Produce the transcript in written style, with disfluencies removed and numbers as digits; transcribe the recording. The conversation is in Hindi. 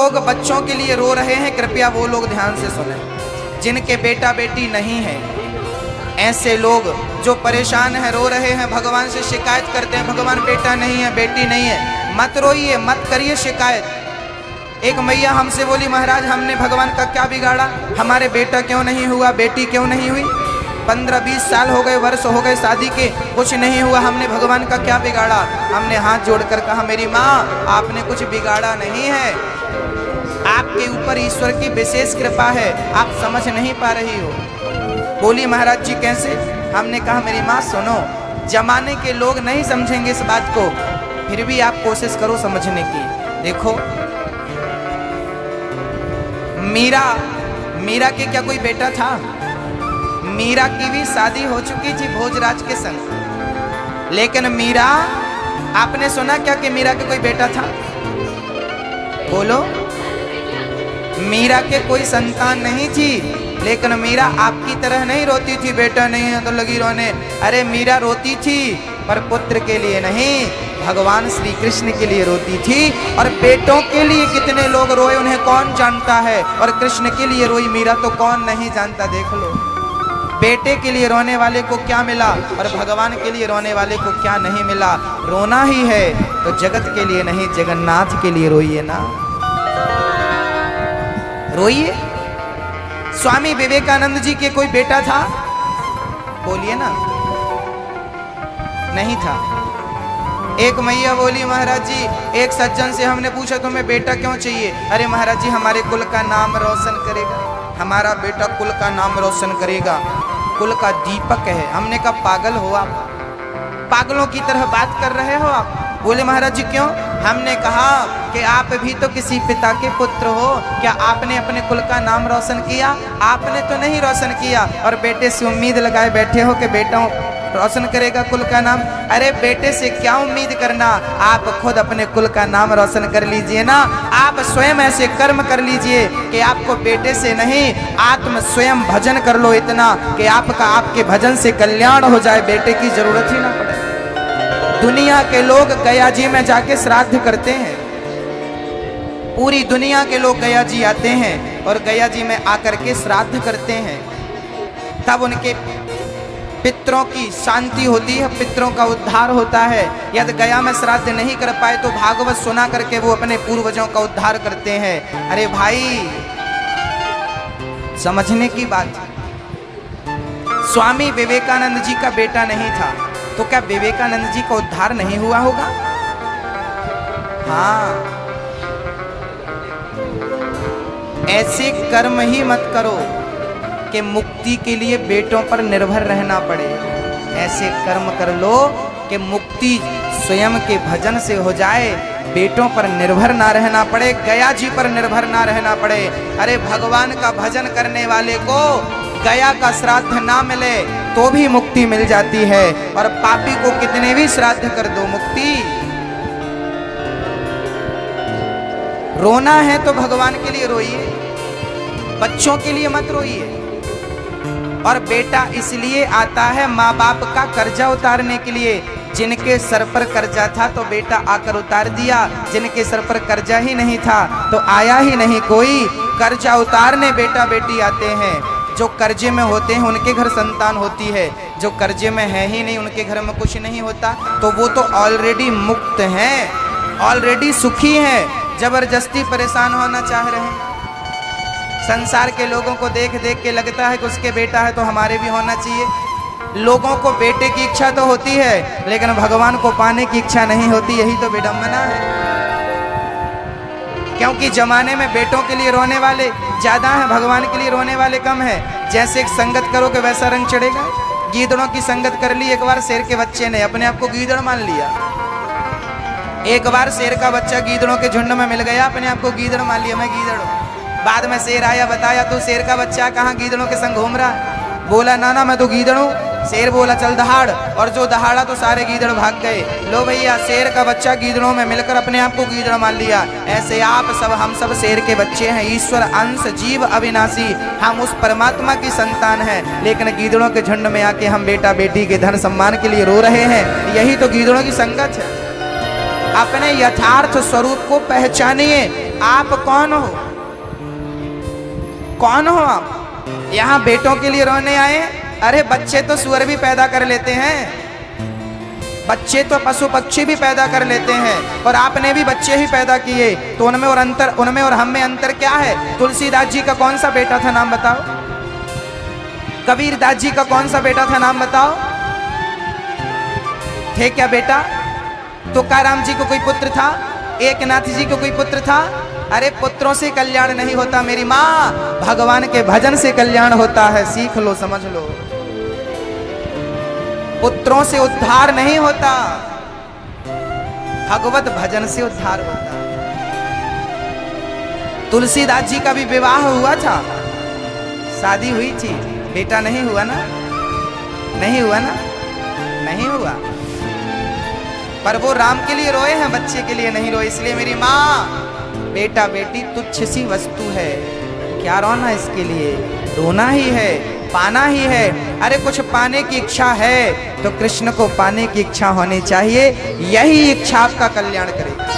लोग बच्चों के लिए रो रहे हैं, कृपया वो लोग ध्यान से सुने जिनके बेटा बेटी नहीं है। ऐसे लोग जो परेशान हैं, रो रहे हैं, भगवान से शिकायत करते हैं, भगवान बेटा नहीं है, बेटी नहीं है, मत रोइए, मत करिए शिकायत। एक मैया हमसे बोली, महाराज हमने भगवान का क्या बिगाड़ा, हमारे बेटा क्यों नहीं हुआ, बेटी क्यों नहीं हुई, 15-20 साल हो गए, वर्ष हो गए शादी के, कुछ नहीं हुआ, हमने भगवान का क्या बिगाड़ा। हमने हाथ जोड़कर कहा, मेरी माँ आपने कुछ बिगाड़ा नहीं है, आपके ऊपर ईश्वर की विशेष कृपा है, आप समझ नहीं पा रही हो। बोली, महाराज जी कैसे। हमने कहा, मेरी माँ सुनो, जमाने के लोग नहीं समझेंगे इस बात को, फिर भी आप कोशिश करो समझने की। देखो, मीरा के क्या कोई बेटा था? मीरा की भी शादी हो चुकी थी भोजराज के संग, लेकिन मीरा, आपने सुना क्या कि मीरा के कोई बेटा था? बोलो। मीरा के कोई संतान नहीं थी, लेकिन मीरा आपकी तरह नहीं रोती थी, बेटा नहीं है तो लगी रोने। अरे मीरा रोती थी, पर पुत्र के लिए नहीं, भगवान श्री कृष्ण के लिए रोती थी। और बेटों के लिए कितने लोग रोए उन्हें कौन जानता है, और कृष्ण के लिए रोई मीरा तो कौन नहीं जानता। देख लो, बेटे के लिए रोने वाले को क्या मिला और भगवान के लिए रोने वाले को क्या नहीं मिला। रोना ही है तो जगत के लिए नहीं, जगन्नाथ के लिए रोइए ना, रोइए। स्वामी विवेकानंद जी के कोई बेटा था? बोलिए ना। नहीं था। एक मैया बोली, महाराज जी एक सज्जन से हमने पूछा तुम्हें बेटा क्यों चाहिए? अरे महाराज जी हमारे कुल का नाम रोशन करेगा, हमारा बेटा कुल का नाम रोशन करेगा, कुल का दीपक है। हमने कहा, पागल हो आप, पागलों की तरह बात कर रहे हो आप। बोले, महाराज जी क्यों? हमने कहा कि आप भी तो किसी पिता के पुत्र हो, क्या आपने अपने कुल का नाम रोशन किया? आपने तो नहीं रोशन किया, और बेटे से उम्मीद लगाए बैठे हो कि बेटा रोशन करेगा कुल का नाम। अरे बेटे से क्या उम्मीद करना, आप खुद अपने कुल का नाम रोशन कर लीजिए ना। आप स्वयं ऐसे कर्म कर लीजिए कि आपको बेटे से नहीं, आत्म स्वयं भजन कर लो इतना कि आपके भजन से कल्याण हो जाए, बेटे की जरूरत ही ना पड़े। दुनिया के लोग गया जी में जाके श्राद्ध करते हैं, पूरी दुनिया के लोग गया जी आते हैं और गया जी में आकर के श्राद्ध करते हैं, तब उनके पितरों की शांति होती है, पितरों का उद्धार होता है। यदि गया में श्राद्ध नहीं कर पाए तो भागवत सुना करके वो अपने पूर्वजों का उद्धार करते हैं। अरे भाई, समझने की बात। स्वामी विवेकानंद जी का बेटा नहीं था तो क्या विवेकानंद जी का उद्धार नहीं हुआ होगा? हाँ, ऐसे कर्म ही मत करो कि मुक्ति के लिए बेटों पर निर्भर रहना पड़े। ऐसे कर्म कर लो कि मुक्ति स्वयं के भजन से हो जाए, बेटों पर निर्भर ना रहना पड़े, गया जी पर निर्भर ना रहना पड़े। अरे भगवान का भजन करने वाले को गया का श्राद्ध ना मिले तो भी मुक्ति मिल जाती है, और पापी को कितने भी श्राद्ध कर दो मुक्ति। रोना है तो भगवान के लिए रोइए, बच्चों के लिए मत रोइए। और बेटा इसलिए आता है माँ बाप का कर्जा उतारने के लिए। जिनके सर पर कर्जा था तो बेटा आकर उतार दिया, जिनके सर पर कर्जा ही नहीं था तो आया ही नहीं कोई। कर्जा उतारने बेटा बेटी आते हैं। जो कर्जे में होते हैं उनके घर संतान होती है, जो कर्जे में है ही नहीं उनके घर में कुछ नहीं होता, तो वो तो ऑलरेडी मुक्त हैं, ऑलरेडी सुखी हैं, जबरदस्ती परेशान होना चाह रहे हैं। संसार के लोगों को देख देख के लगता है कि उसके बेटा है तो हमारे भी होना चाहिए। लोगों को बेटे की इच्छा तो होती है, लेकिन भगवान को पाने की इच्छा नहीं होती। यही तो विडंबना है, क्योंकि जमाने में बेटों के लिए रोने वाले ज्यादा हैं, भगवान के लिए रोने वाले कम हैं। जैसे एक संगत करोगे वैसा रंग चढ़ेगा। गीदड़ों की संगत कर ली एक बार शेर के बच्चे ने, अपने आप को गीदड़ मान लिया। एक बार शेर का बच्चा गीदड़ों के झुंड में मिल गया, अपने आप को गीदड़ मान लिया, मैं गीदड़ हूं। बाद में शेर आया, बताया तू शेर का बच्चा कहाँ गीदड़ों के संग घूम रहा है? बोला ना ना मैं तो गीदड़ हूं। शेर बोला चल दहाड़, और जो दहाड़ा तो सारे गीदड़ भाग गए। लो भैया, शेर का बच्चा गीदड़ों में मिलकर अपने आप को गीदड़ मान लिया। ऐसे आप सब, हम सब शेर के बच्चे हैं। ईश्वर अंश जीव अविनाशी, हम उस परमात्मा की संतान हैं, लेकिन गीदड़ों के झुंड में आके हम बेटा बेटी के धन सम्मान के लिए रो रहे हैं। यही तो गीदड़ों की संगत है। अपने यथार्थ स्वरूप को पहचानिए, आप कौन हो? कौन हो आप? यहाँ बेटों के लिए रोने आए? अरे बच्चे तो सुअर भी पैदा कर लेते हैं, बच्चे तो पशु पक्षी भी पैदा कर लेते हैं, और आपने भी बच्चे ही पैदा किए, तो उनमें और हम में अंतर क्या है? तुलसीदास जी का कौन सा बेटा था, नाम बताओ? कबीरदास जी का कौन सा बेटा था, नाम बताओ? थे क्या बेटा? तुकाराम जी को कोई पुत्र था? एकनाथ जी को कोई पुत्र था? अरे पुत्रों से कल्याण नहीं होता मेरी माँ, भगवान के भजन से कल्याण होता है, सीख लो, समझ लो। पुत्रों से उद्धार नहीं होता, भगवत भजन से उद्धार होता। तुलसीदास जी का भी विवाह हुआ था, शादी हुई थी, बेटा नहीं हुआ ना? नहीं हुआ ना? नहीं हुआ। पर वो राम के लिए रोए हैं, बच्चे के लिए नहीं रोए। इसलिए मेरी माँ, बेटा बेटी तुच्छ सी वस्तु है, क्या रोना इसके लिए? रोना ही है, पाना ही है। अरे कुछ पाने की इच्छा है तो कृष्ण को पाने की इच्छा होनी चाहिए, यही इच्छा आपका कल्याण करेगी।